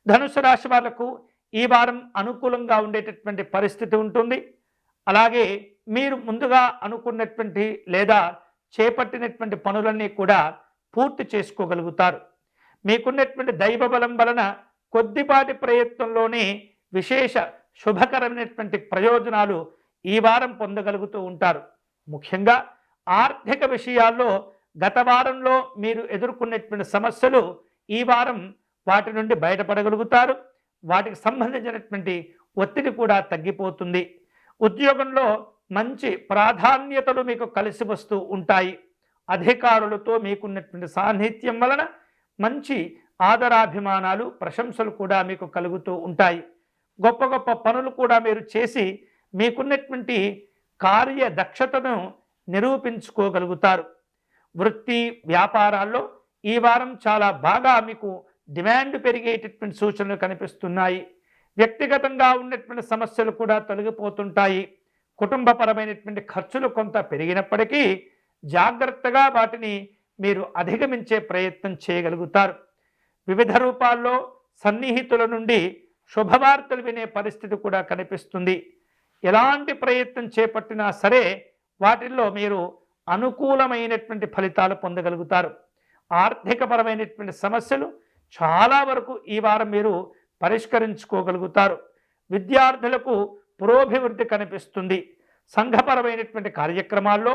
ధనుసు రాశి వాళ్లకు ఈ వారం అనుకూలంగా ఉండేటటువంటి పరిస్థితి ఉంటుంది. అలాగే మీరు ముందుగా అనుకున్నటువంటి లేదా చేపట్టినటువంటి పనులన్నీ కూడా పూర్తి చేసుకోగలుగుతారు. మీకున్నటువంటి దైవ బలం వలన కొద్దిపాటి ప్రయత్నంలోనే విశేష శుభకరమైనటువంటి ప్రయోజనాలు ఈ వారం పొందగలుగుతూ ఉంటారు. ముఖ్యంగా ఆర్థిక విషయాల్లో గత వారంలో మీరు ఎదుర్కొన్నటువంటి సమస్యలు ఈ వారం వాటి నుండి బయటపడగలుగుతారు. వాటికి సంబంధించినటువంటి ఒత్తిడి కూడా తగ్గిపోతుంది. ఉద్యోగంలో మంచి ప్రాధాన్యతలు మీకు కలిసి వస్తూ ఉంటాయి. అధికారులతో మీకున్నటువంటి సాన్నిహిత్యం వలన మంచి ఆదరాభిమానాలు ప్రశంసలు కూడా మీకు కలుగుతూ ఉంటాయి. గొప్ప గొప్ప పనులు కూడా మీరు చేసి మీకున్నటువంటి కార్యదక్షతను నిరూపించుకోగలుగుతారు. వృత్తి వ్యాపారాల్లో ఈ వారం చాలా బాగా మీకు డిమాండ్ పెరిగేటటువంటి సూచనలు కనిపిస్తున్నాయి. వ్యక్తిగతంగా ఉన్నటువంటి సమస్యలు కూడా తొలగిపోతుంటాయి. కుటుంబపరమైనటువంటి ఖర్చులు కొంత పెరిగినప్పటికీ జాగ్రత్తగా వాటిని మీరు అధిగమించే ప్రయత్నం చేయగలుగుతారు. వివిధ రూపాల్లో సన్నిహితుల నుండి శుభవార్తలు వినే పరిస్థితి కూడా కనిపిస్తుంది. ఎలాంటి ప్రయత్నం చేపట్టినా సరే వాటిల్లో మీరు అనుకూలమైనటువంటి ఫలితాలు పొందగలుగుతారు. ఆర్థికపరమైనటువంటి సమస్యలు చాలా వరకు ఈ వారం మీరు పరిష్కరించుకోగలుగుతారు. విద్యార్థులకు పురోభివృద్ధి కనిపిస్తుంది. సంఘపరమైనటువంటి కార్యక్రమాల్లో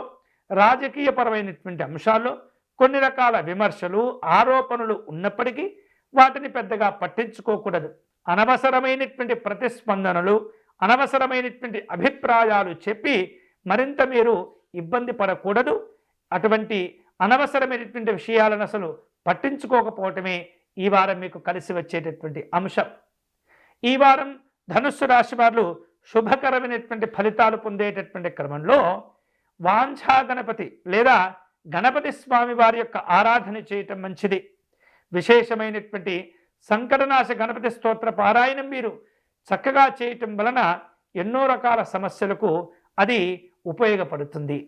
రాజకీయపరమైనటువంటి అంశాల్లో కొన్ని రకాల విమర్శలు ఆరోపణలు ఉన్నప్పటికీ వాటిని పెద్దగా పట్టించుకోకూడదు. అనవసరమైనటువంటి ప్రతిస్పందనలు అనవసరమైనటువంటి అభిప్రాయాలు చెప్పి మరింత మీరు ఇబ్బంది పడకూడదు. అటువంటి అనవసరమైనటువంటి విషయాలను అసలు పట్టించుకోకపోవటమే ఈ వారం మీకు కలిసి వచ్చేటటువంటి అంశం. ఈ వారం ధనుస్సు రాశి వారు శుభకరమైనటువంటి ఫలితాలు పొందేటటువంటి క్రమంలో వాంఛా గణపతి లేదా గణపతి స్వామి వారి యొక్క ఆరాధన చేయటం మంచిది. విశేషమైనటువంటి సంకటనాశ గణపతి స్తోత్ర పారాయణం మీరు చక్కగా చేయటం వలన ఎన్నో రకాల సమస్యలకు అది ఉపయోగపడుతుంది.